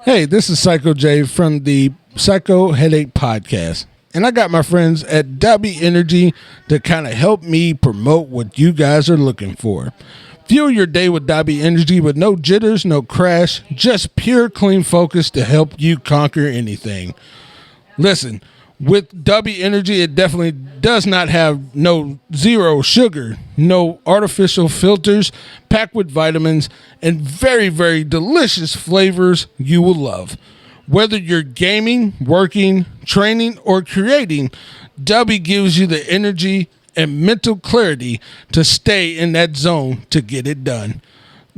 Hey, this is Psycho J from the Psycho Headache Podcast. And I got my friends at W Energy to kind of help me promote what you guys are looking for. Fuel your day with W Energy with no jitters, no crash, just pure clean focus to help you conquer anything. Listen, with W Energy, it definitely does not have no zero sugar, no artificial filters, packed with vitamins, and very, very delicious flavors you will love. Whether you're gaming, working, training, or creating, W gives you the energy and mental clarity to stay in that zone to get it done.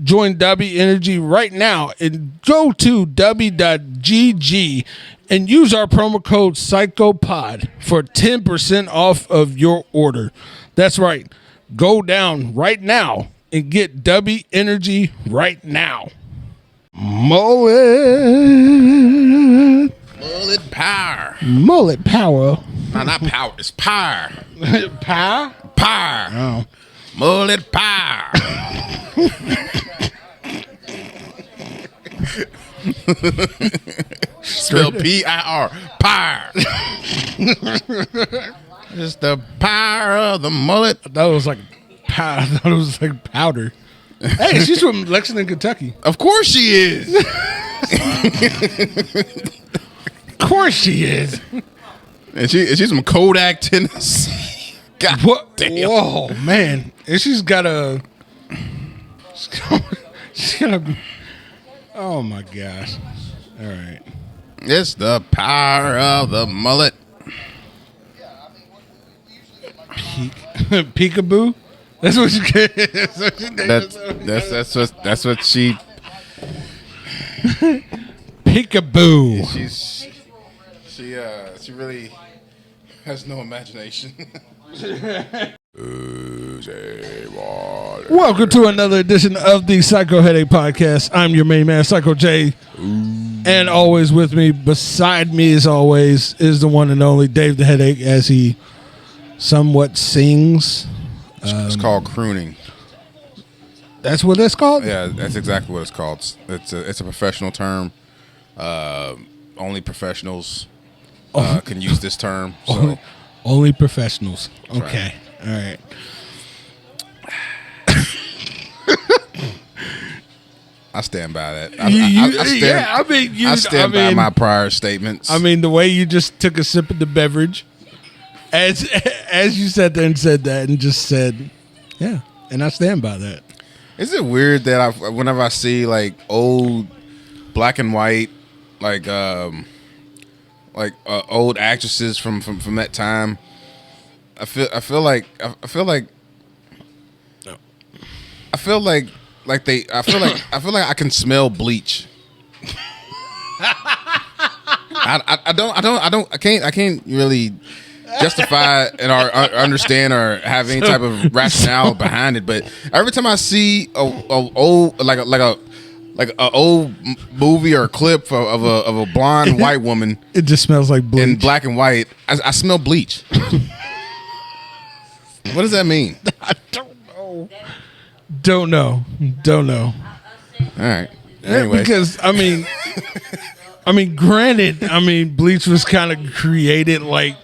Join W Energy right now and go to w.gg and use our promo code PsychoPod for 10% off of your order. That's right. Go down right now and get W Energy right now. Mullet power. Mullet power. No, not power. It's power. Power? Power. Oh. Mullet power. Spell P-I-R. Power. It's the power of the mullet. That was like power. I thought it was like powder. Hey, she's from Lexington, Kentucky. Of course she is. Of course she is. And she's from Kodak, Tennessee. God What? damn. Whoa, man. And she's got a. Oh my gosh. All right. It's the power of the mullet. Peekaboo? That's what you get. That's what she. Peekaboo. She really has no imagination. Welcome to another edition of the Psycho Headache Podcast. I'm your main man, Psycho J. And always with me, beside me as always, is the one and only Dave the Headache as he somewhat sings. It's called crooning. That's what it's called? Yeah, that's exactly what it's called. It's a professional term. Only professionals can use this term. So. Only professionals. Okay. Right. All right. I stand by that. I stand by my prior statements. I mean, the way you just took a sip of the beverage, as you sat there and said that and just said, yeah, and I stand by that. Is it weird that whenever I see like old black and white, like old actresses from that time, I feel like I can smell bleach. I can't really justify and or understand or have any type of rationale behind it. But every time I see a old like a old movie or a clip of a blonde white woman, it just smells like bleach in black and white. I smell bleach. What does that mean? I don't know. All right. Anyway, because I mean, granted, bleach was kind of created like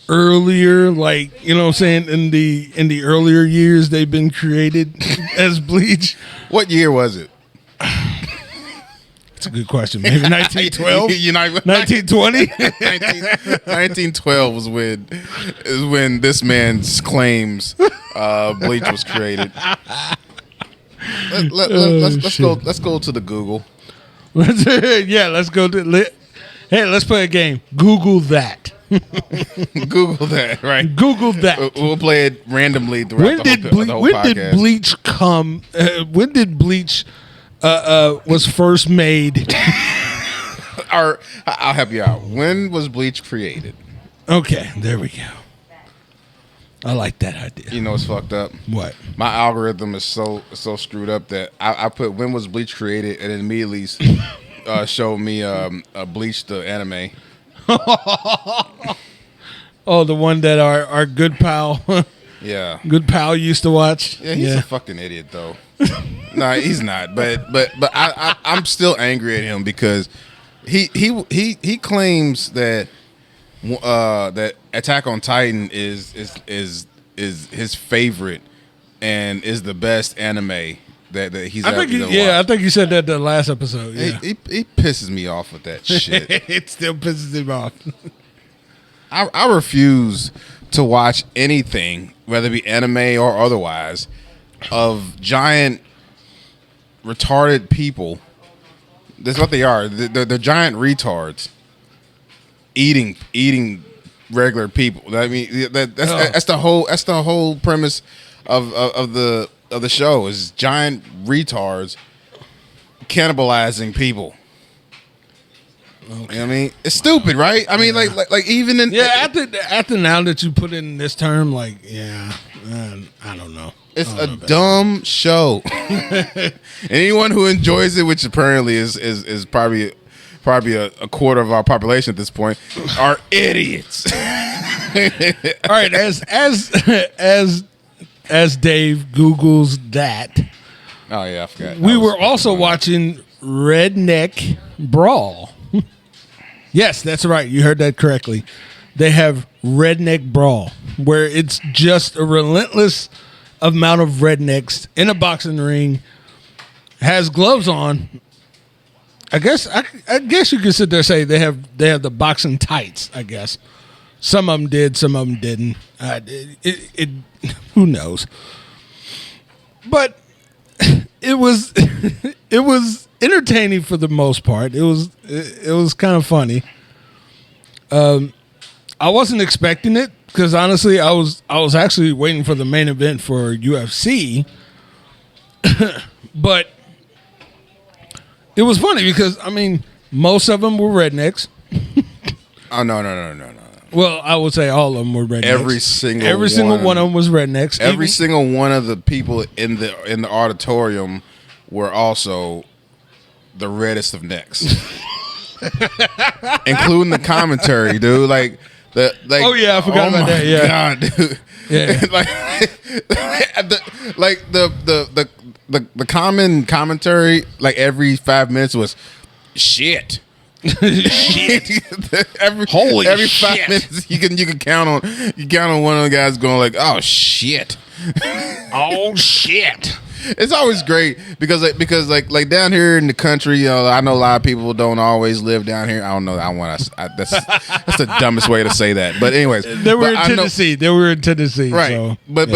earlier, like, you know what I'm saying, in the earlier years they've been created as bleach. What year was it? That's a good question. Maybe 1912? 1920? 1912 was when this man's claims bleach was created. Let's go to the Google. Let's go to. Hey, let's play a game. Google that. Google that, right? Google that. We'll play it randomly throughout the whole podcast. When did bleach come? When did bleach was first made? Or I'll help you out. When was bleach created? Okay, there we go. I like that idea. You know what's fucked up? What? My algorithm is so screwed up that I put when was bleach created and it immediately showed me Bleach the anime. Oh, the one that our good pal, yeah, good pal used to watch. Yeah, he's a fucking idiot though. No, he's not. But I'm still angry at him because he claims that that Attack on Titan is his favorite and is the best anime that he's ever watched. I think you said that the last episode. Yeah. He pisses me off with that shit. It still pisses him off. I refuse to watch anything, whether it be anime or otherwise, of giant retarded people. That's what they are. They're giant retards eating regular people. I mean, that's the whole premise of the show is giant retards cannibalizing people. Okay. You know what I mean, it's stupid, right? I mean, like even in after now that you put in this term, like I don't know. It's a dumb show. Anyone who enjoys it, which apparently is probably a quarter of our population at this point, are idiots. All right, as Dave Googles that. Oh yeah, I forgot. We were also watching Redneck Brawl. Yes, that's right. You heard that correctly. They have Redneck Brawl, where it's just a relentless amount of rednecks in a boxing ring, has gloves on. I guess you could sit there and say they have the boxing tights. I guess some of them did, some of them didn't. Who knows? But it was entertaining for the most part. It was kind of funny. I wasn't expecting it because honestly, I was actually waiting for the main event for UFC. But it was funny because I mean, most of them were rednecks. Oh no. Well, I would say all of them were rednecks. Every single one of them was rednecks. Every single one of the people in the auditorium were also the reddest of necks, including the commentary, dude. Oh yeah, I forgot about that. Yeah, God, dude. Yeah, the common commentary, like every 5 minutes was shit. Shit. every 5 minutes you can count on one of the guys going like, oh shit. Oh shit. It's always great because like down here in the country, you know, I know a lot of people don't always live down here. I don't know. That's the dumbest way to say that. But anyways, they were in Tennessee. Right. So, but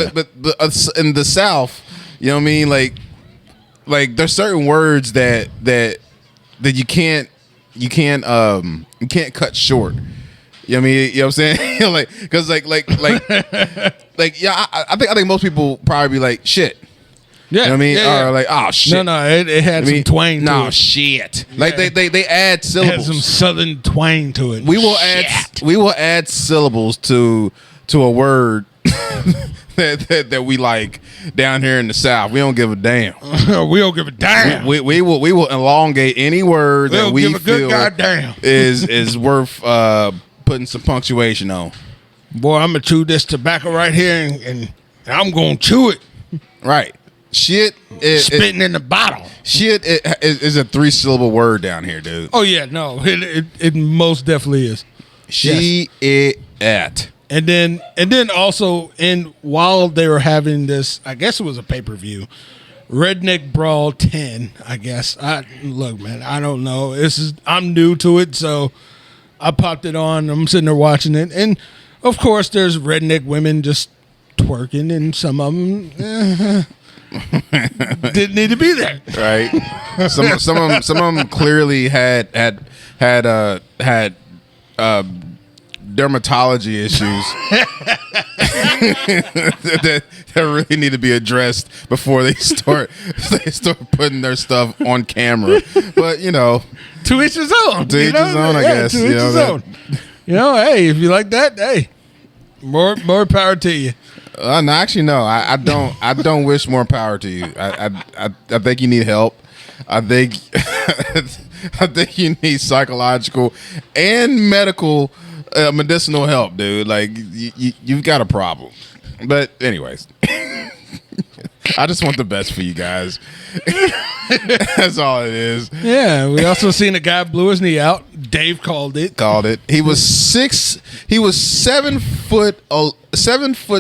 in the South, you know what I mean? Like there's certain words that you can't cut short. You know what I mean? You know what I'm saying? like, because like yeah, I think most people probably be like shit. Yeah, you know what I mean? Yeah. Or like, oh shit. No, it had some twang to it. No shit. Like they add syllables. It had some southern twang to it. We will add syllables to a word that we like down here in the South. We don't give a damn. We don't give a damn. We will elongate any word that we feel is worth putting some punctuation on. Boy, I'm gonna chew this tobacco right here and I'm gonna chew it. Right. Shit spitting in the bottle. Shit is a 3-syllable word down here, dude. Oh yeah, no, it most definitely is. She yes. it at. And then also while they were having this, I guess it was a pay-per-view, Redneck Brawl 10, I guess. Look, man, I don't know. I'm new to it, so I popped it on. I'm sitting there watching it, and of course, there's redneck women just twerking, and some of them didn't need to be there. Right. Some of them clearly had dermatology issues that really need to be addressed before they start putting their stuff on camera. But you know, to each his own. To each his own, I guess. To each his own. You know, hey, if you like that, hey, more power to you. No, actually, no. I don't wish more power to you. I think you need help. I think you need psychological and medical. Medicinal help, dude. Like you've got a problem. But anyways, I just want the best for you guys. That's all it is. Yeah, we also seen a guy blew his knee out. Dave called it. He was 7 foot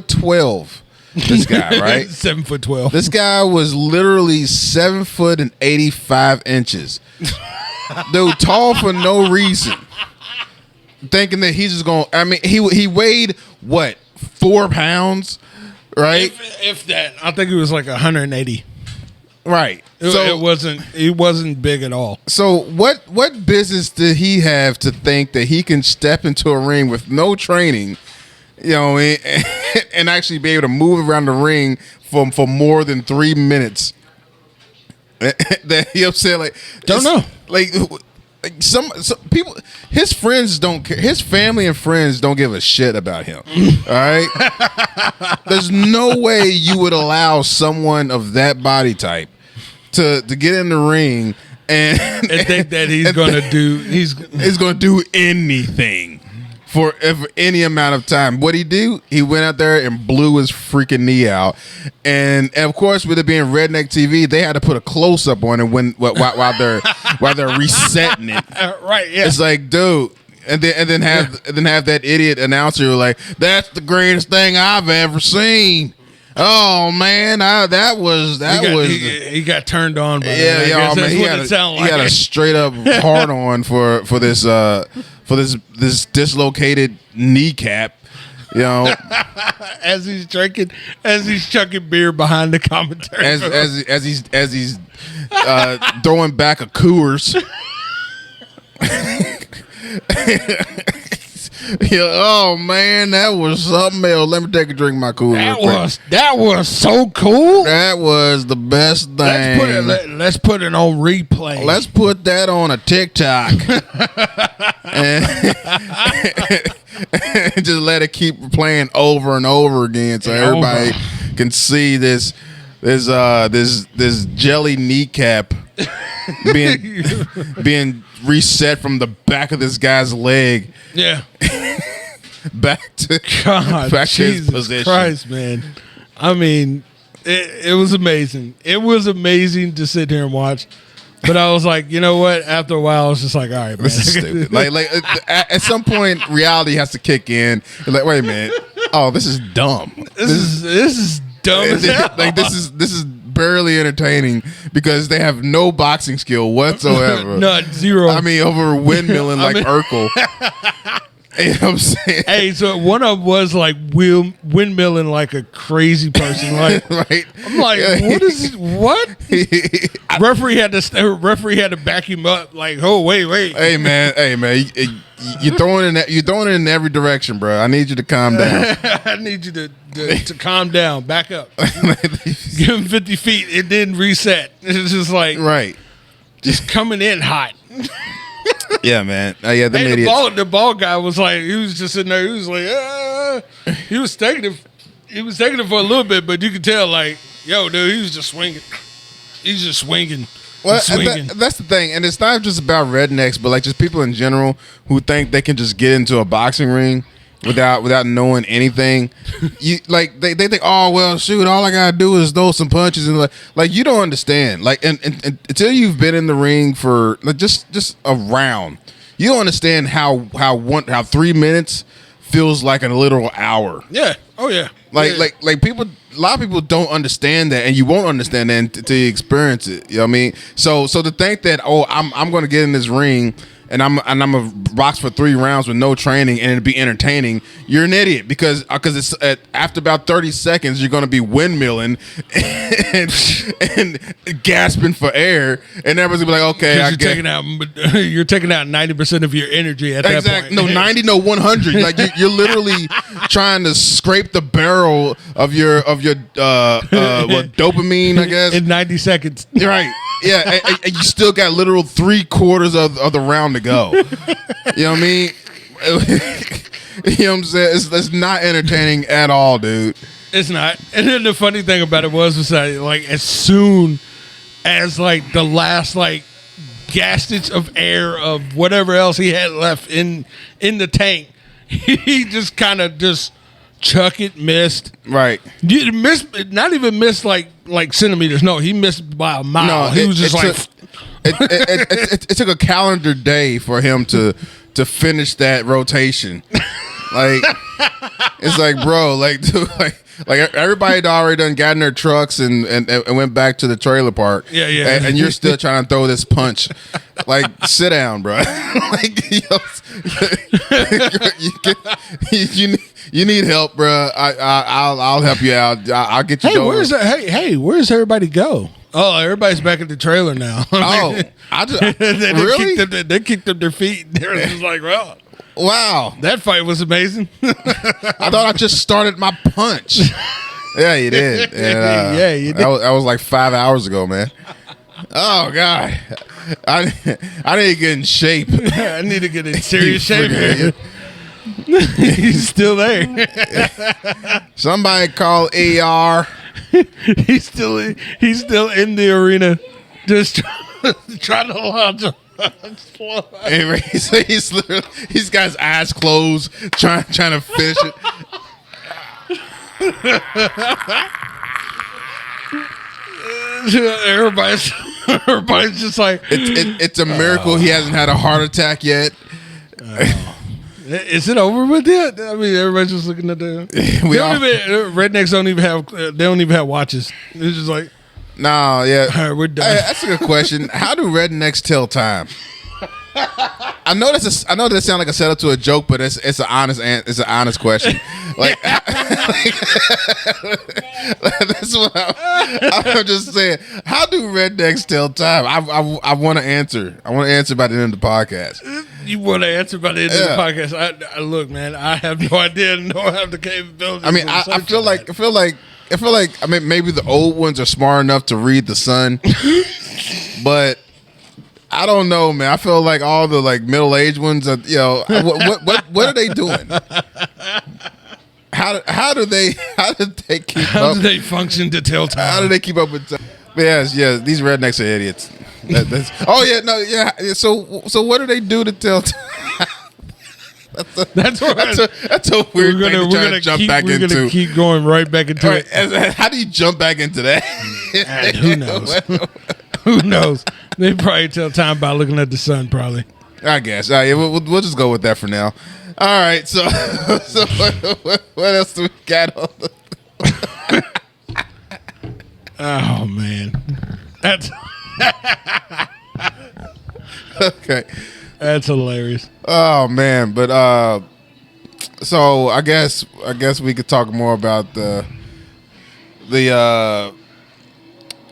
12. This guy, right? 7'12". This guy was literally 7 foot and 85 inches. Dude, tall for no reason. Thinking that he's just going. I mean, he weighed what, 4 pounds, right? If that, I think it was like 180. Right. It wasn't big at all. So what business did he have to think that he can step into a ring with no training, and actually be able to move around the ring for more than 3 minutes? That he upset, like, don't know, like some people, his friends don't care. His family and friends don't give a shit about him. All right, there's no way you would allow someone of that body type to get in the ring and think that he's going to do anything for any amount of time. What he do? He went out there and blew his freaking knee out, and of course, with it being redneck TV, they had to put a close up on it while they're resetting it. Right? Yeah. It's like, dude. And then have that idiot announcer like, that's the greatest thing I've ever seen. Oh man, he got turned on by that. Yeah, man, he had a straight up hard on for this dislocated kneecap, as he's chucking beer behind the commentary, as he's throwing back a Coors. Oh man, that was something else. Let me take a drink of my Coors. That was so cool. That was the best thing. Let's put it on replay. Let's put that on a TikTok and just let it keep playing over and over again, so everybody can see this jelly kneecap being reset from the back of this guy's leg. Yeah. back to Jesus his position. Christ, man. I mean, it was amazing. It was amazing to sit here and watch. But I was like, you know what? After a while, I was just like, all right, man. This is stupid. like at some point, reality has to kick in. You're like, wait a minute. Oh, this is dumb. This is dumb as hell. Like this is barely entertaining because they have no boxing skill whatsoever. Not zero. I mean, over windmilling like Urkel. You know what I'm saying? Hey, so one of them was like windmilling like a crazy person. Like, right? I'm like, what? Referee had to back him up. Like, oh, wait. Hey man, you're throwing it in every direction, bro. I need you to calm down. I need you to calm down, back up. Give him 50 feet. It didn't reset. It's just like just coming in hot. Yeah, man. Yeah, the ball guy was like, he was just sitting there. He was like, he was taking it for a little bit, but you could tell, like, yo, dude, he was just swinging. He's just swinging. Well, that's the thing, and it's not just about rednecks, but like just people in general who think they can just get into a boxing ring without knowing anything. You like they think, oh well, shoot, all I gotta do is throw some punches, and like you don't understand. Like and until you've been in the ring for like just a round, you don't understand how 3 minutes feels like a literal hour. Yeah. Oh yeah. Like people, a lot of people don't understand that, and you won't understand that until you experience it. You know what I mean? So to think that, oh, I'm going to get in this ring and I'm gonna box for 3 rounds with no training and it'll be entertaining, you're an idiot because it's after about 30 seconds you're gonna be windmilling and gasping for air, and everybody's gonna be like, okay, you're taking out 90% of your energy at that point. No, 90, no 100. Like you're literally trying to scrape the barrel of your dopamine, I guess, in 90 seconds. Right. Yeah, and you still got literal 3/4 of the round to go. You know what I mean? You know what I'm saying? It's not entertaining at all, dude. It's not. And then the funny thing about it was that, like, as soon as like the last like gastage of air of whatever else he had left in the tank, he just kind of just chuck it, missed. Right. You missed, not even missed like like centimeters. No, he missed by a mile. No, he was just like. It took a calendar day for him to finish that rotation. Like, it's like, bro, like, dude, like everybody had already done got in their trucks and went back to the trailer park. Yeah, yeah. And you're still trying to throw this punch. Like, sit down, bro. Like, you need help, bro. I'll help you out. I'll get you. Hey, where's everybody go? Oh, everybody's back at the trailer now. Oh, really? They kicked up their feet. They're just like, well, wow, that fight was amazing. I thought I just started my punch. Yeah, you did. And, yeah, you did. That was like 5 hours ago, man. Oh God, I need to get in shape. I need to get in serious shape here. He's still there. Somebody call AR. He's still in the arena, just trying to launch. He's got his eyes closed, trying to finish it. Everybody's just like, it's a miracle he hasn't had a heart attack yet. Is it over with yet? I mean, everybody's just looking at the. Rednecks don't even have. They don't even have watches. It's just like, no, yeah. All right, we're done. Hey, that's a good question. How do rednecks tell time? I know that sounds like a setup to a joke, but it's an honest question. Like, that's what I'm just saying. How do rednecks tell time? I want to answer. I want to answer by the end of the podcast. You want to answer by the end of the podcast? I look, man. I have no idea. Don't have the capability. I mean, I feel like I mean, maybe the old ones are smart enough to read the sun, but I don't know, man. I feel like all the like middle-aged ones are, what are they doing? How do they keep up? How do they function to tell time? How do they keep up with time? Yes, these rednecks are idiots. So what do they do to tell time? That's a weird thing to try to jump back into. We're going to keep going right back into it. How do you jump back into that? Who knows? Who knows? They probably tell time by looking at the sun, probably. I guess. We'll just go with that for now. All right. So what else do we got on the... Oh, man. That's... Okay. That's hilarious. Oh, man. But, so I guess we could talk more about the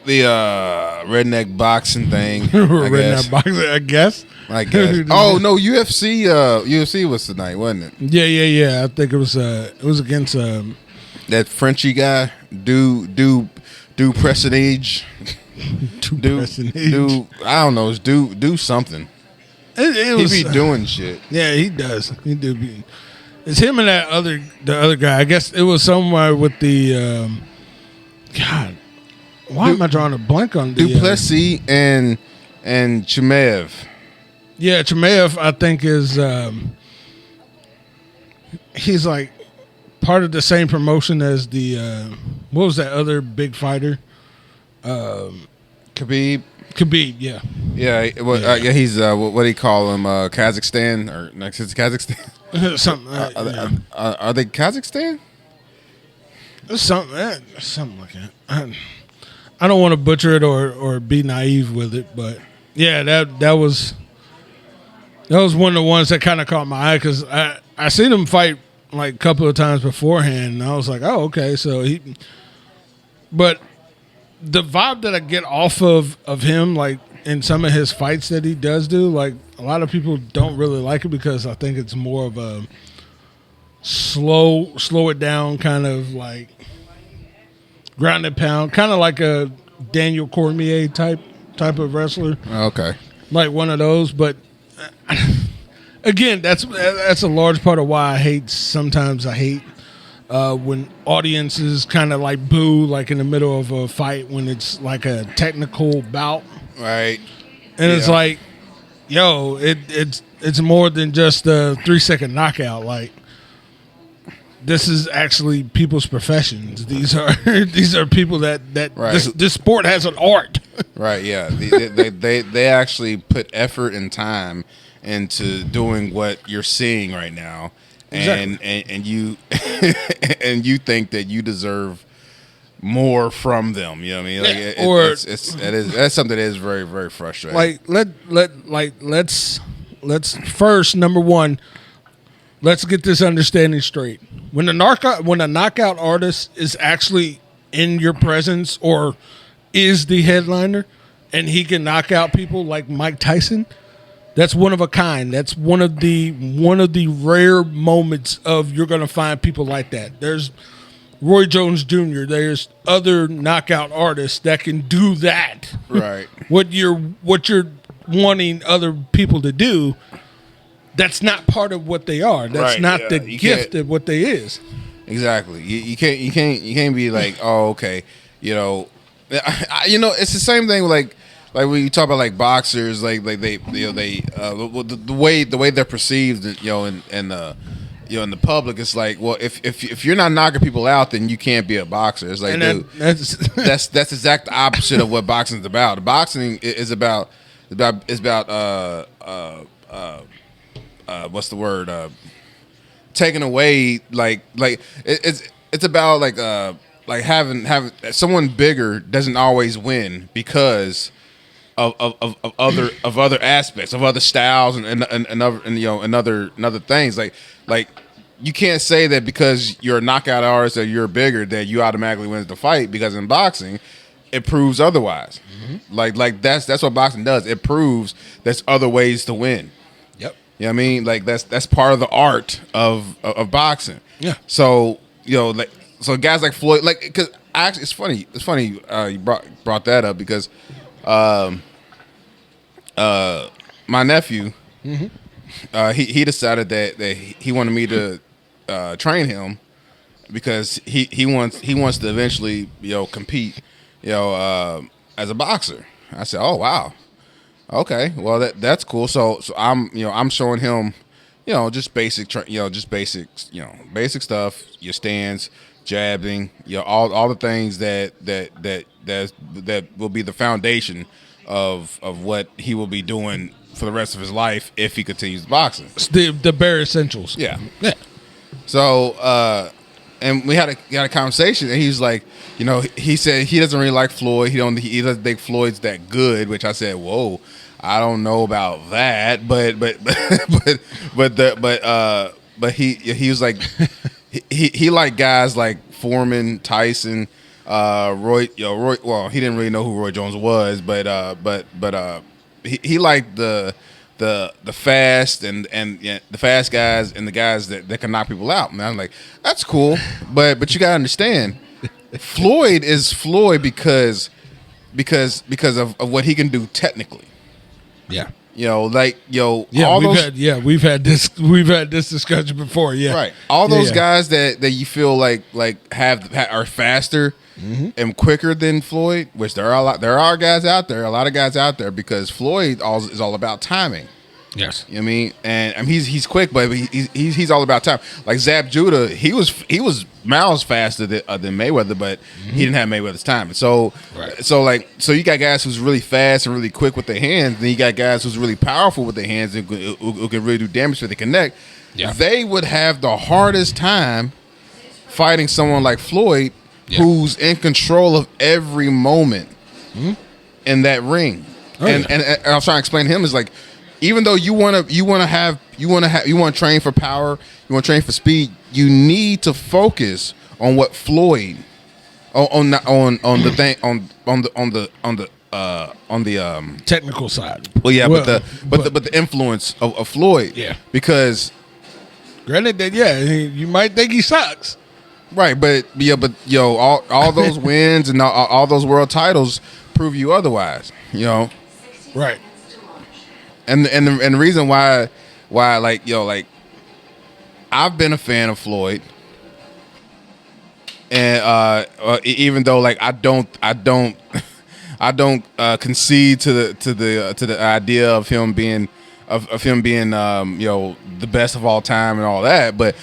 redneck boxing thing. Redneck boxing, I guess. Oh no, UFC was tonight, wasn't it? Yeah. I think it was against that Frenchy guy, do Prestige. Do I don't know, it's do something. He be doing shit. Yeah, he does. He do be. It's him and the other guy. I guess it was somewhere with the God. Why am I drawing a blank on the Duplessis and Chimaev? Yeah, Chimaev, I think is he's like part of the same promotion as the what was that other big fighter? Khabib. Yeah. Yeah, he's what do you call him? Kazakhstan or next to Kazakhstan? Something. Are they Kazakhstan? Something like that. I don't want to butcher it or be naive with it, but yeah, that was one of the ones that kind of caught my eye because I seen him fight like a couple of times beforehand, and I was like, oh, okay, so but the vibe that I get off of him, like in some of his fights that he does do, like a lot of people don't really like it because I think it's more of a slow it down kind of like ground and pound, kind of like a Daniel Cormier type of wrestler. Okay, like one of those. But again, that's a large part of why I hate. Sometimes I hate when audiences kind of like boo, like in the middle of a fight when it's like a technical bout, right? And it's like, yo, it's more than just a 3-second knockout. Like, this is actually people's professions. These are people that Right. this sport has an art. Right. Yeah. They actually put effort and time into doing what you're seeing right now, and Exactly. and you and you think that you deserve more from them. You know what I mean? Like that's something that is very, very frustrating. Let's first, number one, let's get this understanding straight. When a knockout artist is actually in your presence or is the headliner, and he can knock out people like Mike Tyson, that's one of a kind. That's one of the rare moments of you're going to find people like that. There's Roy Jones Jr. There's other knockout artists that can do that. Right. What you're wanting other people to do, that's not part of what they are. That's Right, not yeah. the gift of what they is. Exactly. You can't be like, oh, okay, it's the same thing like when you talk about like boxers, like they the way they're perceived, in the public, it's like, well, if you're not knocking people out, then you can't be a boxer. It's like, And that's exact opposite of what boxing is about. Boxing is about what's the word? Taking away it's about like having someone bigger doesn't always win because of other aspects, of other styles and other things. Like you can't say that because you're a knockout artist or you're bigger that you automatically win the fight, because in boxing it proves otherwise. Mm-hmm. Like that's what boxing does. It proves there's other ways to win. Yep. You know what I mean? Like that's part of the art of boxing. Yeah. So so guys like Floyd, like, because actually it's funny you brought that up, because my nephew, mm-hmm. He decided that he wanted me to train him because he wants to eventually compete as a boxer. I said, oh wow, okay, well that's cool. So I'm showing him just basic basic stuff, your stance, jabbing, all the things that will be the foundation of what he will be doing for the rest of his life if he continues boxing. It's the bare essentials. Yeah. Yeah. So and we had a conversation, and he's like, he said he doesn't really like Floyd. He doesn't think Floyd's that good, which I said, whoa, I don't know about that, but he was like, he liked guys like Foreman, Tyson, Roy. Well, he didn't really know who Roy Jones was, but he liked the fast and the fast guys and the guys that can knock people out. And I'm like, that's cool, but you gotta understand, Floyd is Floyd because of what he can do technically. Yeah. We've had this discussion before. Yeah. Right. All those guys that you feel like are faster mm-hmm. and quicker than Floyd, which there are guys out there, a lot of guys out there, because Floyd is all about timing. Yes. You know what I mean? And he's quick, but he's all about time. Like Zab Judah, he was miles faster than Mayweather, but mm-hmm. he didn't have Mayweather's time. So so you got guys who's really fast and really quick with their hands, and then you got guys who's really powerful with their hands and who can really do damage if they connect. Yeah. They would have the hardest time fighting someone like Floyd, who's in control of every moment mm-hmm. in that ring. Oh, and I was trying to explain to him, is like, even though you want to train for power, you want to train for speed, you need to focus on what Floyd on the thing on the technical side. Well, yeah, but the influence of Floyd. Yeah. Because granted that you might think he sucks. Right, but all those wins and all those world titles prove you otherwise. Right. And the reason why like I've been a fan of Floyd, and even though like I don't concede to the idea of him being the best of all time and all that, but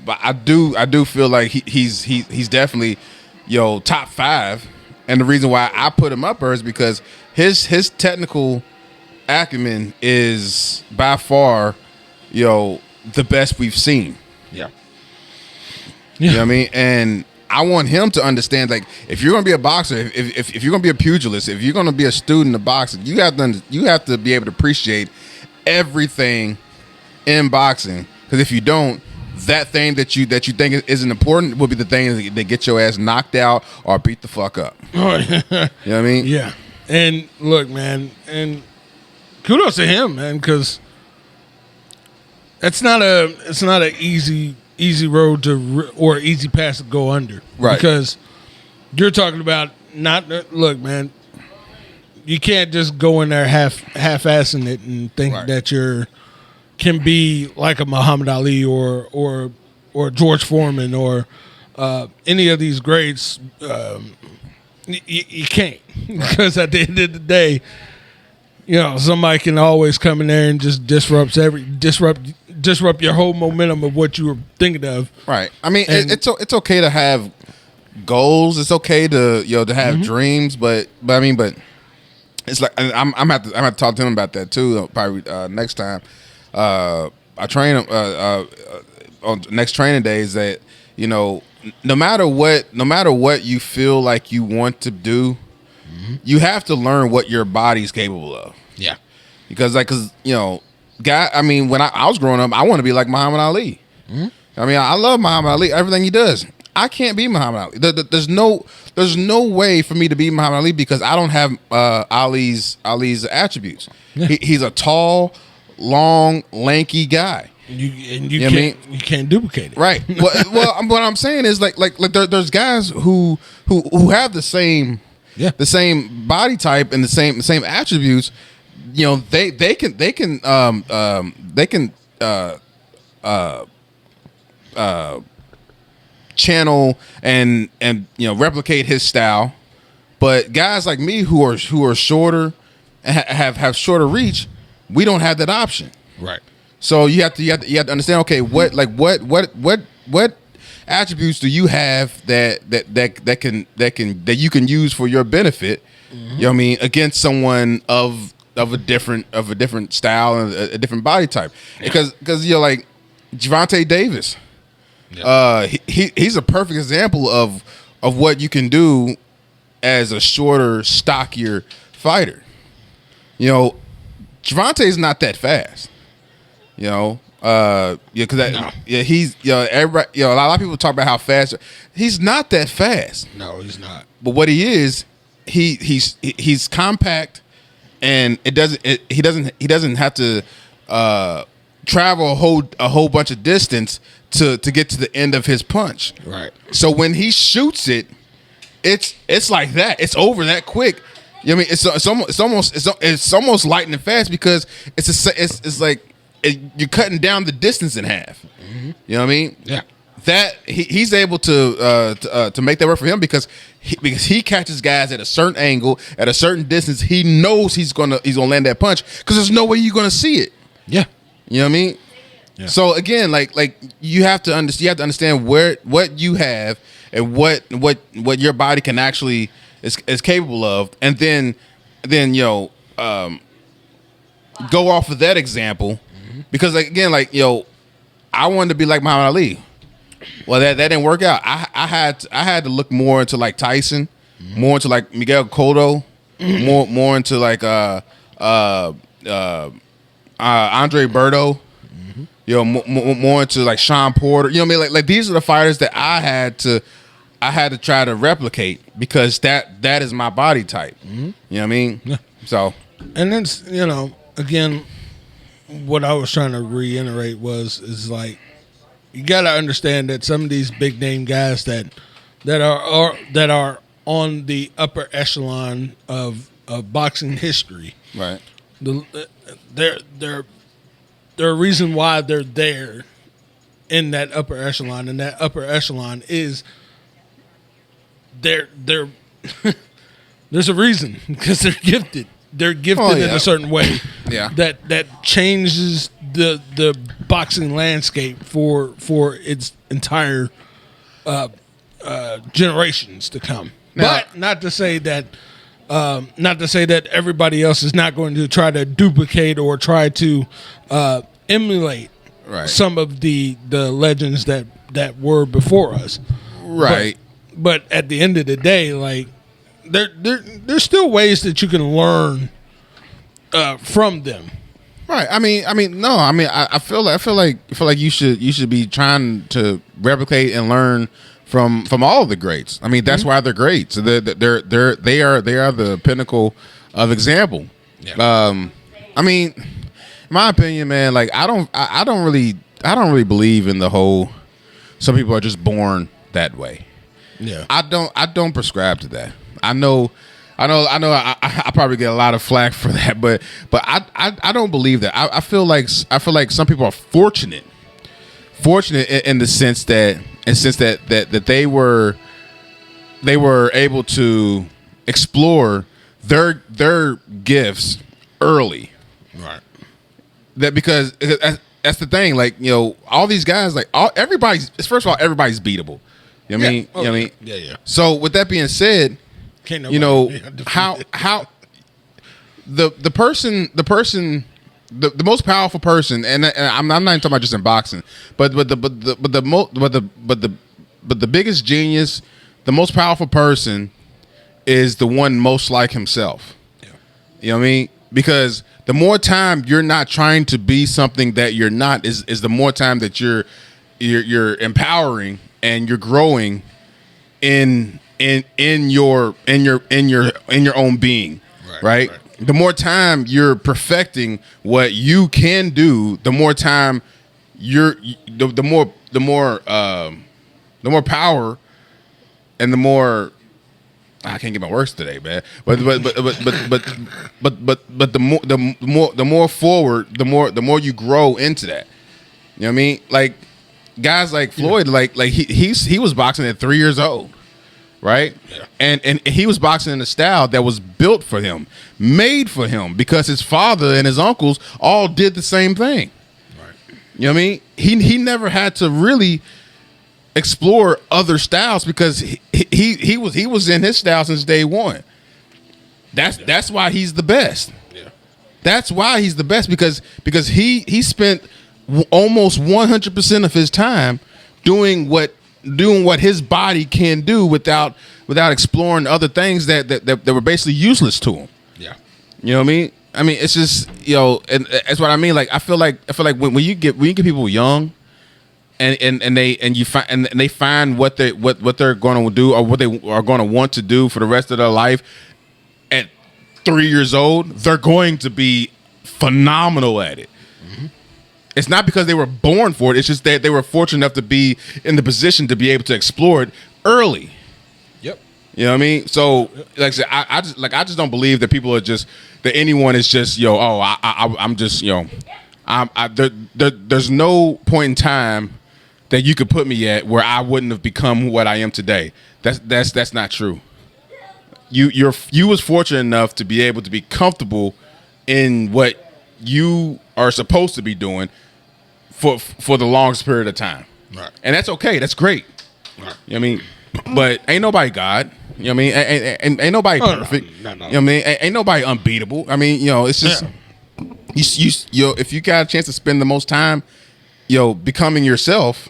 but I do feel like he's definitely top 5, and the reason why I put him up there is because his technical acumen is by far the best we've seen. Yeah. You know what I mean? And I want him to understand, like, if you're going to be a boxer, if you're going to be a pugilist, if you're going to be a student of boxing, you have to be able to appreciate everything in boxing. Because if you don't, that thing that you think isn't important will be the thing that get your ass knocked out or beat the fuck up. You know what I mean? Yeah. And look, man, and kudos to him, man, because it's not an easy road or easy pass to go under. Right. Because you're talking about look, man, you can't just go in there half-assing it and think that can be like a Muhammad Ali or George Foreman or any of these greats. You can't, because at the end of the day, somebody can always come in there and just disrupt your whole momentum of what you were thinking of. Right. I mean, it's okay to have goals. It's okay to to have dreams, but it's like I'm gonna have to talk to him about that too. Probably next time I train him on next training days. That no matter what you feel like you want to do, you have to learn what your body's capable of. Yeah. Because I mean, when I was growing up, I want to be like Muhammad Ali. I mean, I love Muhammad Ali, everything he does. I can't be Muhammad Ali. There's no way for me to be Muhammad Ali because I don't have Ali's attributes. Yeah. He's a tall, long, lanky guy. You can't duplicate it. Right. Well, what I'm saying is like there's guys who have the same body type and the same attributes. They can channel and replicate his style, but guys like me who are shorter and have shorter reach, we don't have that option. Right. So you have to understand. Okay, what attributes do you have that you can use for your benefit? You know what I mean, against someone of a different style and a different body type. Because like Gervonta Davis, he's a perfect example of what you can do as a shorter, stockier fighter. Gervonta is not that fast. He's everybody. A lot of people talk about how fast he's not that fast. No, he's not. But what he is, he's compact, and he doesn't have to travel a whole bunch of distance to get to the end of his punch. Right. So when he shoots it, it's like that. It's over that quick. I mean, it's almost lightning fast because it's like you're cutting down the distance in half. You know what I mean? Yeah. That he's able to make that work for him because he catches guys at a certain angle, at a certain distance. He knows he's gonna land that punch because there's no way you're gonna see it. Yeah. You know what I mean? Yeah. So again, like you have to understand what you have and what your body can actually is capable of, and then go off of that example. Because I wanted to be like Muhammad Ali. Well, that didn't work out. I had to look more into like Tyson, more into like Miguel Cotto, more into like Andre Berto. More into like Sean Porter. You know what I mean? Like these are the fighters that I had to try to replicate because that is my body type. You know what I mean? Yeah. So, and then again, what I was trying to reiterate is like you got to understand that some of these big name guys that are on the upper echelon of boxing history, right? They're a reason why they're there in that upper echelon, and that upper echelon is they're there's a reason because they're gifted. They're gifted in a certain way yeah. that changes the boxing landscape for its entire generations to come. Now, But not to say that everybody else is not going to try to duplicate or try to emulate right. some of the legends that were before us. Right. But at the end of the day, like there's still ways that you can learn from them. Right. I feel like you should be trying to replicate and learn from all of the greats. I mean, that's why they're greats. They are the pinnacle of example. Yeah. I mean, in my opinion, man, like I don't really believe in the whole some people are just born that way. Yeah. I don't prescribe to that. I know I probably get a lot of flack for that, but I don't believe that. I feel like some people are fortunate in the sense that they were able to explore their gifts early. Right. That because that's the thing, like, you know, all these guys, like everybody's beatable. You know what I mean? Oh, you know what I mean? Yeah. So with that being said, you know how the most powerful person, and I'm not even talking about just in boxing, but the biggest genius, the most powerful person is the one most like himself. Yeah. You know what I mean? Because the more time you're not trying to be something that you're not is the more time that you're empowering and you're growing in your own being, right? The more time you're perfecting what you can do, the more time the more power and the more I can't get my words today, man. But the more forward, the more you grow into that. You know what I mean? Like guys like Floyd, like he was boxing at 3 years old, right? Yeah. And he was boxing in a style that was built for him, made for him, because his father and his uncles all did the same thing. Right. You know what I mean? He never had to really explore other styles because he was in his style since day one. That's why he's the best. Yeah. That's why he's the best because he spent almost 100% of his time doing what his body can do without exploring other things that were basically useless to him. Yeah. You know what I mean? I mean, it's just, you know, and that's what I mean. Like I feel like when you get people young and they find what they're going to do or what they are going to want to do for the rest of their life at 3 years old, they're going to be phenomenal at it. Mm-hmm. It's not because they were born for it. It's just that they were fortunate enough to be in the position to be able to explore it early. Yep. You know what I mean? So, like I said, I just don't believe that people are just that anyone is just I'm just there's no point in time that you could put me at where I wouldn't have become what I am today. That's not true. You was fortunate enough to be able to be comfortable in what you are supposed to be doing for the longest period of time. Right. And that's okay. That's great. Right. You know what I mean? But ain't nobody God. You know what I mean? Ain't nobody perfect. No. You know what I mean? Ain't nobody unbeatable. I mean, you know, it's just you if you got a chance to spend the most time, becoming yourself,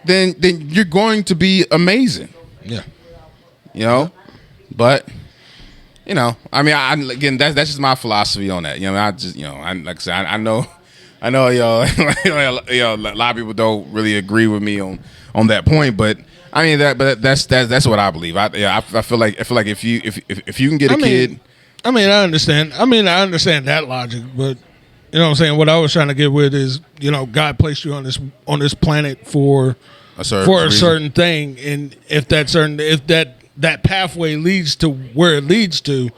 then you're going to be amazing. Yeah. You know? But I mean, again, that's just my philosophy on that. I just, like I said, I know, a lot of people don't really agree with me on that point, but I mean that's what I believe. I feel like if you can get a kid. I mean, I understand that logic, but you know what I'm saying. What I was trying to get with is, God placed you on this planet for a certain thing, and if that pathway leads to where it leads to,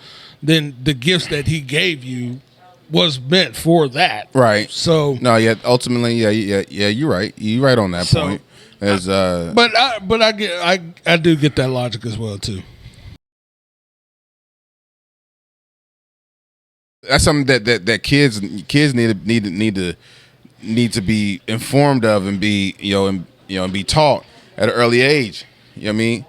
then the gifts that He gave you was meant for that. Right. So no, yeah. Ultimately, yeah. You're right. You're right on that point. But I do get that logic as well too. that's something that kids need to be informed of and be and be taught at an early age. You know what I mean?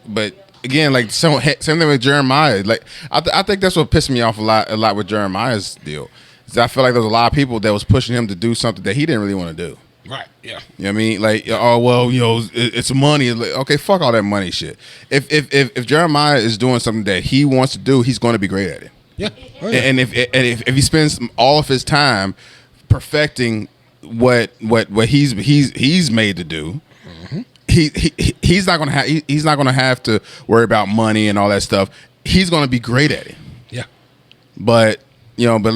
But again, like same thing with Jeremiah. Like I think that's what pissed me off a lot with Jeremiah's deal. Is I feel like there was a lot of people that was pushing him to do something that he didn't really want to do. Right. Yeah. You know what I mean? Like, oh well, it's money. Like, okay, fuck all that money shit. If Jeremiah is doing something that he wants to do, he's going to be great at it. Yeah. Oh, yeah. And if he spends all of his time perfecting what he's made to do, he's not gonna have to worry about money and all that stuff. He's gonna be great at it. Yeah. But you know how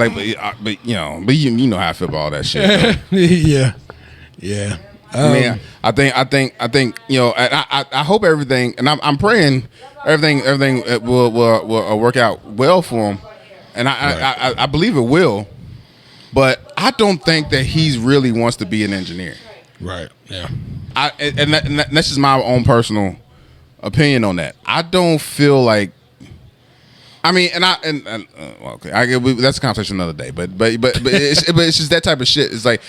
I feel about all that shit. Yeah. Yeah. I mean, I think I hope everything, and I'm praying everything will work out well for him, and I believe it will. But I don't think that he really wants to be an engineer. Right. Yeah. That's just my own personal opinion on that. I don't feel like. I mean, okay, that's a conversation another day. But it's just that type of shit. It's like,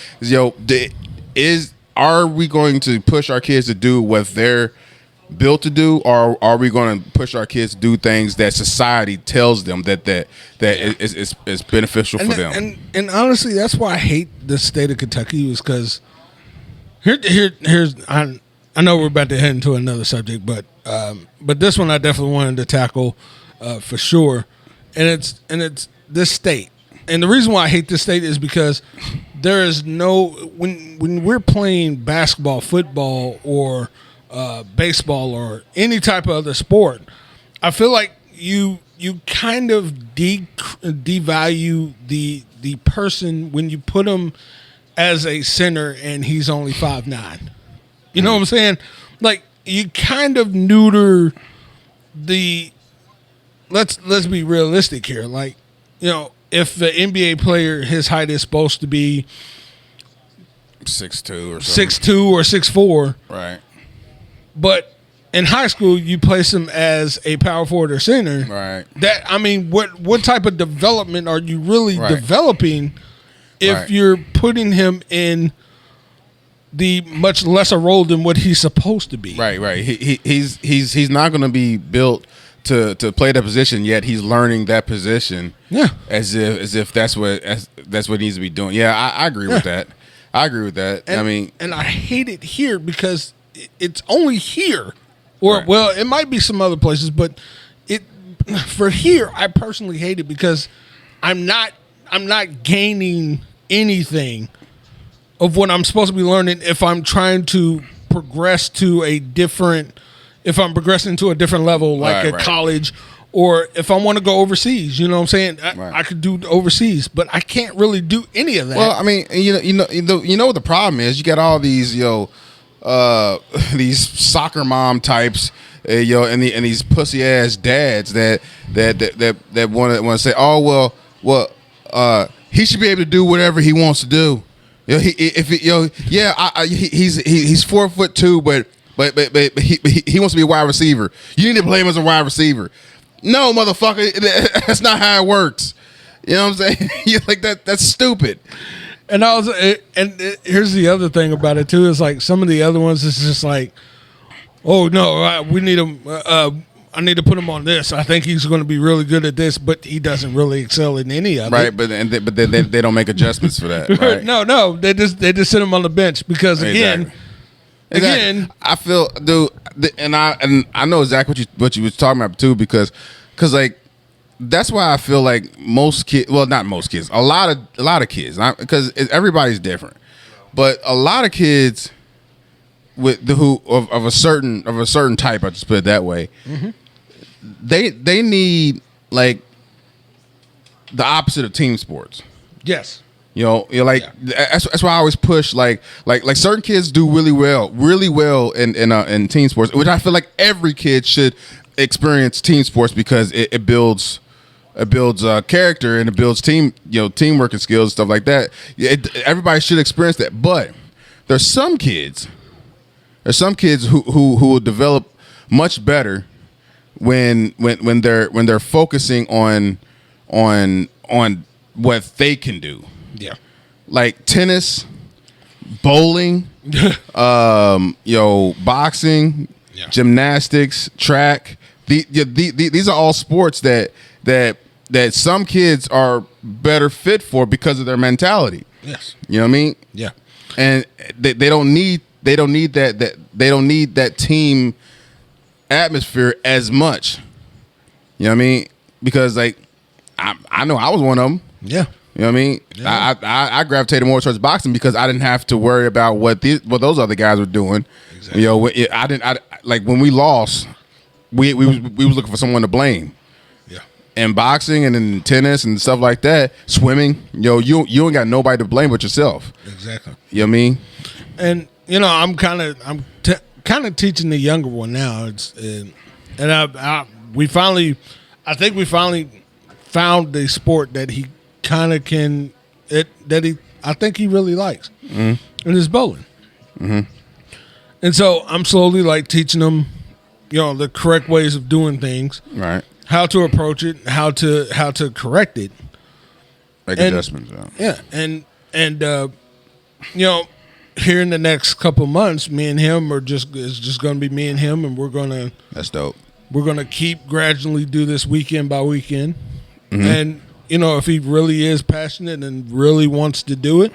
are we going to push our kids to do what they're built to do, or are we going to push our kids to do things that society tells them that is beneficial for them? And honestly, that's why I hate the state of Kentucky, is because here's I know we're about to head into another subject, but this one I definitely wanted to tackle for sure, and it's this state. And the reason why I hate this state is because there is no when we're playing basketball, football, or baseball, or any type of other sport, I feel like you kind of devalue the person when you put him as a center and he's only 5'9". You know what I'm saying? Like, you kind of neuter the. Let's be realistic here. Like, if the NBA player, his height is supposed to be 6'2" or something. 6'2" or 6'4", right? But in high school, you place him as a power forward or center. Right. That, I mean, what type of development are you really developing if Right. you're putting him in the much lesser role than what he's supposed to be? Right. He's not going to be built to play that position, yet he's learning that position. Yeah. As if that's what he needs to be doing. Yeah, I agree with that. I agree with that. And I hate it here because it's only here, or Right. well, it might be some other places, but for here, I personally hate it because I'm not gaining anything of what I'm supposed to be learning if I'm trying to progress to if I'm progressing to a different level, like Right. college, or if I want to go overseas. You know what I'm saying? I could do overseas, but I can't really do any of that. Well, I mean, you know what the problem is? You got all these these soccer mom types, and these pussy ass dads that want to say, oh well, he should be able to do whatever he wants to do. He's 4'2", but he wants to be a wide receiver. You need to play him as a wide receiver. No, motherfucker, that's not how it works. You know what I'm saying? You're like that. That's stupid. And here's the other thing about it too, is like some of the other ones is just like, oh no, we need him. I need to put him on this. I think he's going to be really good at this, but he doesn't really excel in any of it. Right, but they don't make adjustments for that. Right? No, they just sit him on the bench because again, I feel, dude, and I know exactly what you was talking about too, because like that's why I feel like most kids, well, not most kids, a lot of kids, because everybody's different, but a lot of kids of a certain type, I just put it that way. Mm-hmm. They need like the opposite of team sports. Yes. That's why I always push like certain kids do really well in team sports, which I feel like every kid should experience team sports because it builds character and it builds teamwork and skills and stuff like that. Everybody should experience that, but there's some kids who will develop much better when they're focusing on on what they can do. Yeah. Like tennis, bowling, boxing, gymnastics, track. These are all sports that some kids are better fit for because of their mentality. Yes. You know what I mean? Yeah. And they don't need that team atmosphere as much. You know what I mean? Because like I know I was one of them. Yeah. You know what I mean? Yeah. I gravitated more towards boxing because I didn't have to worry about what those other guys were doing. Exactly. I like when we lost, we was looking for someone to blame. Yeah. And boxing and then tennis and stuff like that, swimming, you ain't got nobody to blame but yourself. Exactly. You know what I mean? And I'm kind of teaching the younger one now. I think we finally found the sport that he kind of I think he really likes, and it's bowling. Mm-hmm. And so I'm slowly like teaching him, the correct ways of doing things, right? How to approach it, how to correct it, make adjustments. Yeah, and here in the next couple months, me and him it's just going to be me and him, and that's dope. We're going to keep gradually do this weekend by weekend, mm-hmm. and if he really is passionate and really wants to do it,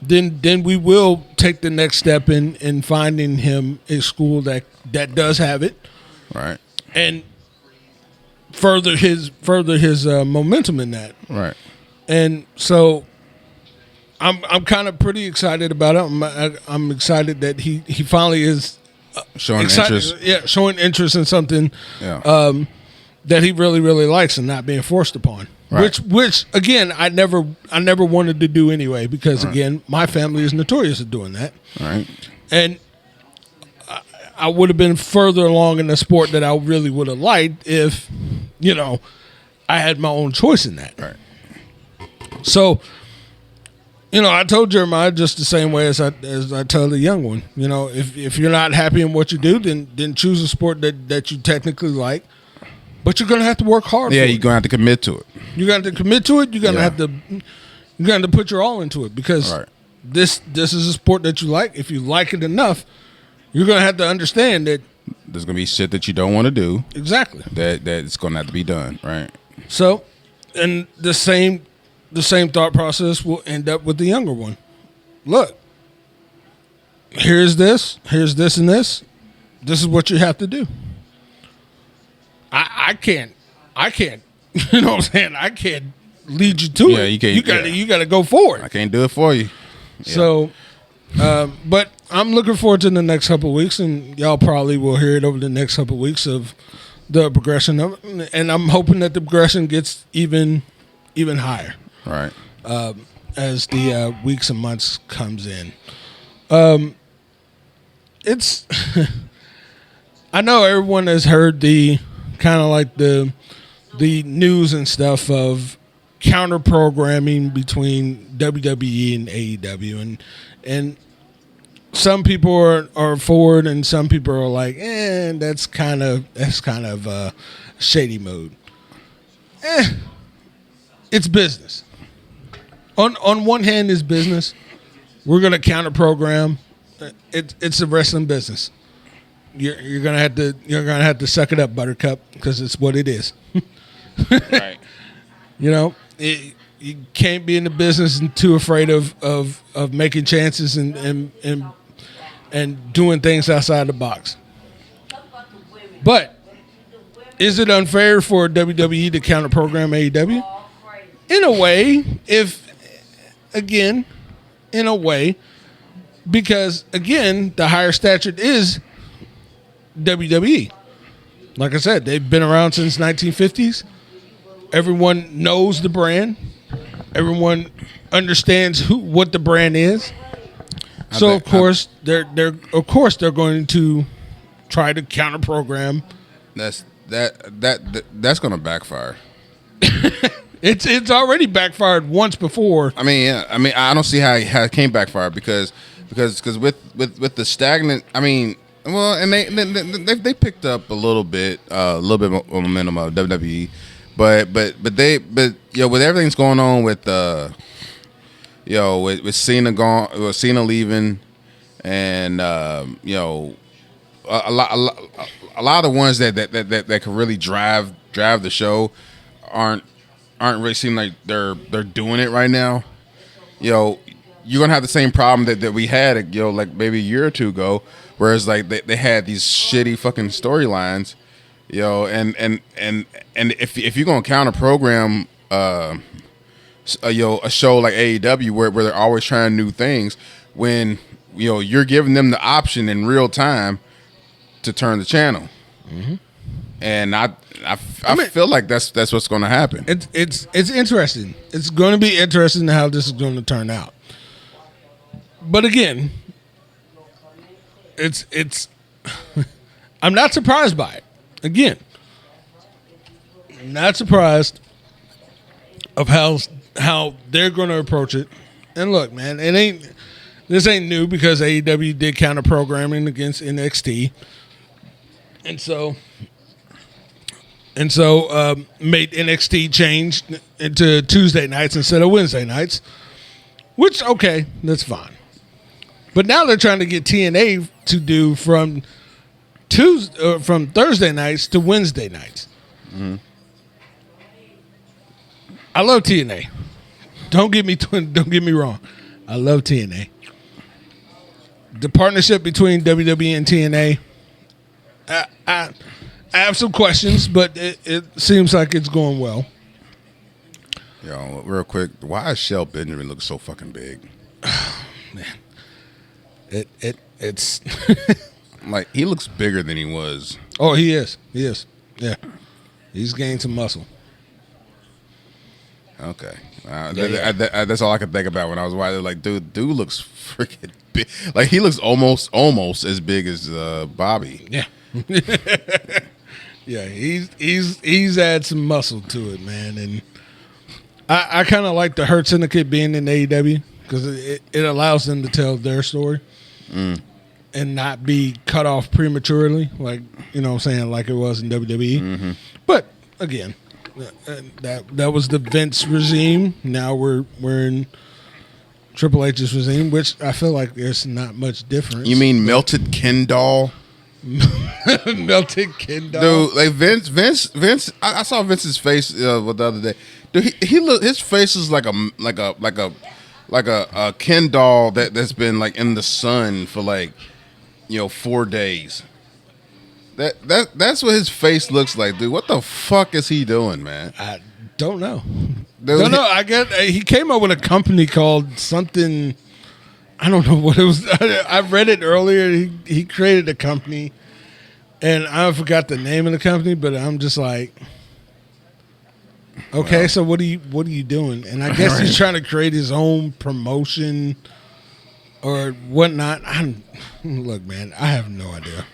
then we will take the next step in finding him a school that does have it, right, and further his momentum in that, right. And so I'm kind of pretty excited about it. I'm excited that he finally is showing interest. Yeah, showing interest in something that he really, really likes and not being forced upon. Right. Which again, I never wanted to do anyway because again, my family is notorious at doing that. Right. And I would have been further along in the sport that I really would have liked if, I had my own choice in that. Right. So, I told Jeremiah just the same way as I tell the young one. If you're not happy in what you do, then choose a sport that you technically like, but you're gonna have to work hard. Yeah, for it. you're gonna have to commit to it. You're gonna have to commit to it. You're gonna have to put your all into it because this is a sport that you like. If you like it enough, you're gonna have to understand that there's gonna be shit that you don't want to do. Exactly. That it's gonna have to be done. Right. So, and the same thought process will end up with the younger one. Look, here's this, and this. This is what you have to do. I can't. You know what I'm saying? I can't lead you to it. You can't. You got to go forward. I can't do it for you. Yeah. So, but I'm looking forward to the next couple of weeks, and y'all probably will hear it over the next couple of weeks of the progression of it. And I'm hoping that the progression gets even higher. Right. As the weeks and months comes in. It's I know everyone has heard the kind of like the news and stuff of counter programming between WWE and AEW, and some people are forward and some people are like, that's kind of shady mode. It's business. On one hand, it's business. We're gonna counter program. It's a wrestling business. You're gonna have to suck it up, Buttercup, because it's what it is. Right. You can't be in the business and too afraid of making chances and doing things outside the box. But is it unfair for WWE to counter program AEW? In a way, because again, the higher stature is WWE. Like I said, they've been around since 1950s. Everyone knows the brand. Everyone understands what the brand is. So of course they're going to try to counter program. That's going to backfire. It's already backfired once before. I mean, I don't see how it came backfire because with the stagnant. I mean, well, and they picked up a little bit of momentum of WWE, but with everything's going on with with Cena leaving, and a lot of the ones that can really drive the show aren't really seem like they're doing it right now. You're gonna have the same problem that we had like maybe a year or two ago, whereas like they had these shitty fucking storylines, and if you're gonna counter program a show like AEW where they're always trying new things, when you're giving them the option in real time to turn the channel. Mm-hmm. And I feel like that's what's going to happen. It's interesting. It's going to be interesting how this is going to turn out. But again, it's I'm not surprised by it. Again, not surprised of how they're going to approach it. And look, man, this ain't new because AEW did counter programming against NXT. And so made NXT change into Tuesday nights instead of Wednesday nights, which, okay, that's fine. But now they're trying to get TNA to do from Thursday nights to Wednesday nights. Mm-hmm. I love TNA. Don't get me wrong. I love TNA. The partnership between WWE and TNA, I have some questions, but it seems like it's going well. Real quick, why is Shel Benjamin look so fucking big? Man, it's like he looks bigger than he was. Oh, he is. Yeah, he's gained some muscle. Okay, that's all I could think about when I was watching. Like, dude looks freaking big. Like he looks almost as big as Bobby. Yeah. Yeah, he's had some muscle to it, man, and I kind of like the Hurt Syndicate being in AEW because it allows them to tell their story and not be cut off prematurely, like what I'm saying, like it was in WWE. Mm-hmm. But again, that was the Vince regime. Now we're in Triple H's regime, which I feel like there's not much difference. You mean melted Ken doll? Melted Ken doll. Dude, like Vince. I saw Vince's face the other day. Dude, his face is like a Ken doll that's been like in the sun for 4 days. That's what his face looks like, dude. What the fuck is he doing, man? I don't know. Don't know. I guess he came up with a company called something. I don't know what it was. I read it earlier. He created a company, and I forgot the name of the company. But I'm just like, okay, so what are you doing? And I guess he's trying to create his own promotion or whatnot. Look, man, I have no idea.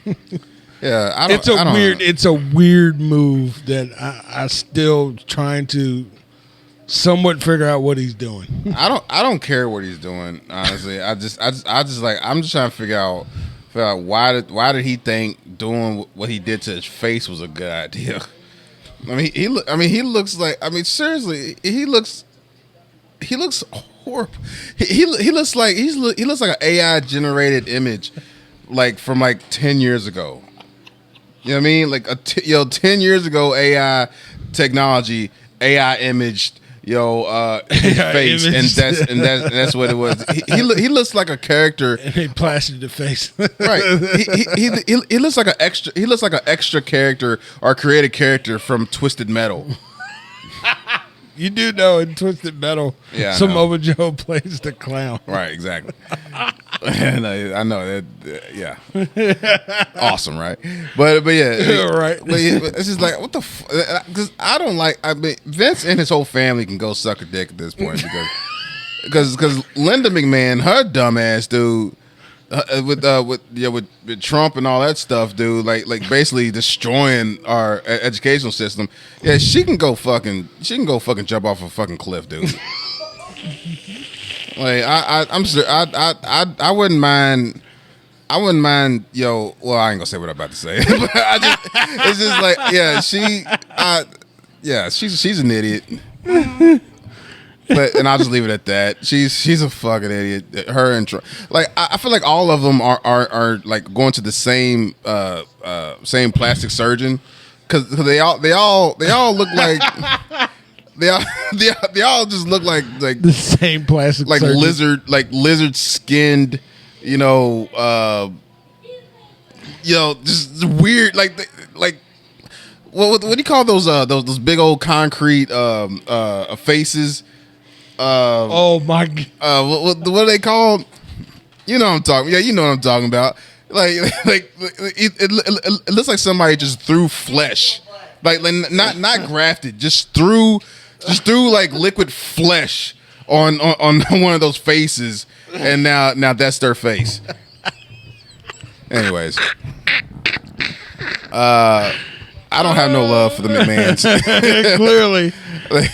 Yeah, it's a weird move that I still trying to somewhat figure out what he's doing. I don't care what he's doing, honestly. I'm just trying to figure out why did he think doing what he did to his face was a good idea. He looks like, seriously, he looks horrible. He looks like an AI generated image from 10 years ago. You know what I mean? Like 10 years ago, AI technology, AI imaged his face, and that's what it was. He looks like a character. And they plastered the face. Right. He looks like an extra. He looks like an extra character or created character from Twisted Metal. You do know in Twisted Metal, Samoa Joe plays the clown. Right. Exactly. And I know that. Yeah. Awesome, right? But yeah, right. But it's just like, what the? Because I don't like. Vince and his whole family can go suck a dick at this point because Linda McMahon, her dumb ass dude, with Trump and all that stuff, dude, like basically destroying our educational system. Yeah, she can go fucking jump off a fucking cliff, dude. Like I'm sure I wouldn't mind. I wouldn't mind, well, I ain't gonna say what I'm about to say. But it's just like, yeah, Yeah, she's an idiot. But and I'll just leave it at that. She's a fucking idiot. Her and like I feel like all of them are like going to the same plastic surgeon because they all look like they all just look like the same plastic like surgeon. lizard skinned, just weird like what do you call those big old concrete faces? Oh my! What are they called? You know what I'm talking. Yeah, you know what I'm talking about. Like it looks like somebody just threw flesh, like not grafted, just threw like liquid flesh on one of those faces, and now that's their face. Anyways, I don't have no love for the McMahons.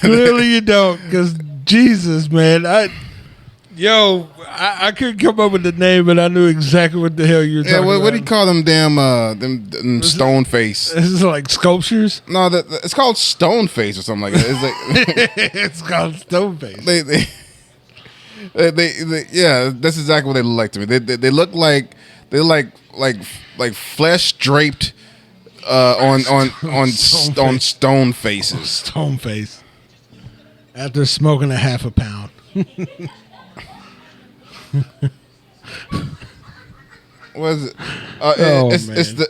Clearly you don't, because Jesus, man, I couldn't come up with the name, but I knew exactly what the hell you were talking about. What do you call them? Damn, them stone face. This is like sculptures. No, it's called stone face or something like that. It's like it's called stone face. They yeah, that's exactly what they look like to me. They look like flesh draped on stone faces. Stone face. After smoking a half a pound. What is it?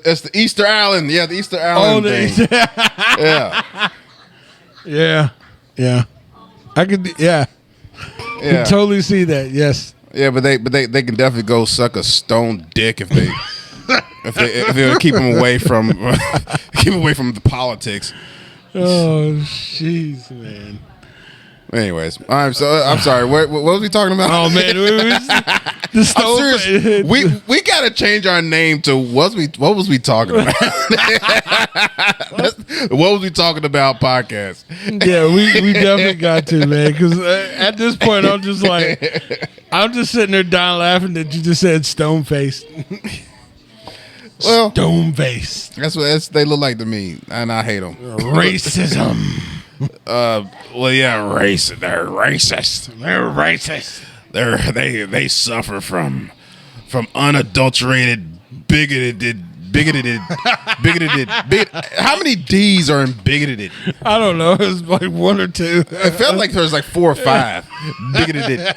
It's the Easter Island. Yeah, the Easter Island thing. Yeah. I could. Yeah. Can totally see that. Yes. Yeah, but they can definitely go suck a stone dick if they keep them away from the politics. Oh, jeez, man. Anyways, I'm sorry. What was we talking about? Oh man, the stone. I'm serious. We gotta change our name to what was we talking about? What was we talking about? Podcast. Yeah, we definitely got to, man. Because at this point, I'm just sitting there dying laughing that you just said stone face. Well, stone face. That's what they look like to me, and I hate them. Racism. Well, yeah, racist. They're racist. They're racist. They suffer from unadulterated, bigoted. How many D's are in bigoted? I don't know. It's like one or two. It felt like there was like 4 or 5. Bigoted.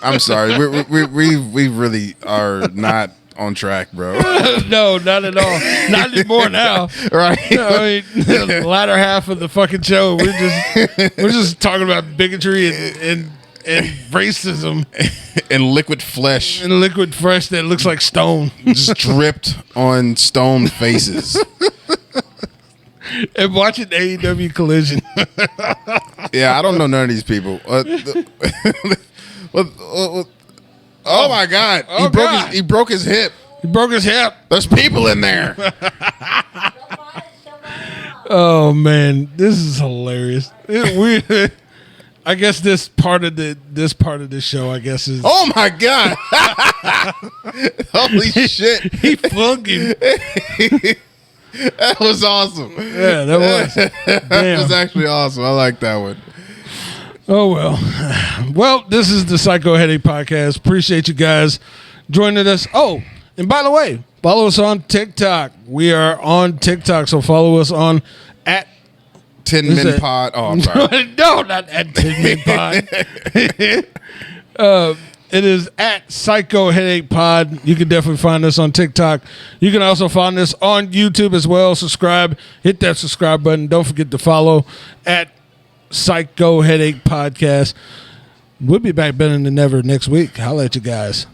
I'm sorry. We really are not on track, bro. No, not at all. Not anymore now. Right. I mean, the latter half of the fucking show, we're just talking about bigotry and racism and liquid flesh that looks like stone, just dripped on stone faces. And watching AEW Collision. Yeah, I don't know none of these people. Oh my God! He broke his hip. He broke his hip. There's people in there. Oh man, this is hilarious. I guess this part of the show, I guess, is. Oh my God! Holy shit! He flung him. That was awesome. Yeah, that was. That was actually awesome. I like that one. Oh, well. Well, this is the Psycho Headache Podcast. Appreciate you guys joining us. Oh, and by the way, follow us on TikTok. We are on TikTok, so follow us on at 10 Min Pod. Oh, I'm sorry. No, not at 10 Min Pod. It is at Psycho Headache Pod. You can definitely find us on TikTok. You can also find us on YouTube as well. Subscribe. Hit that subscribe button. Don't forget to follow at Psycho Headache Podcast. We'll be back better than ever next week. Holla at you guys.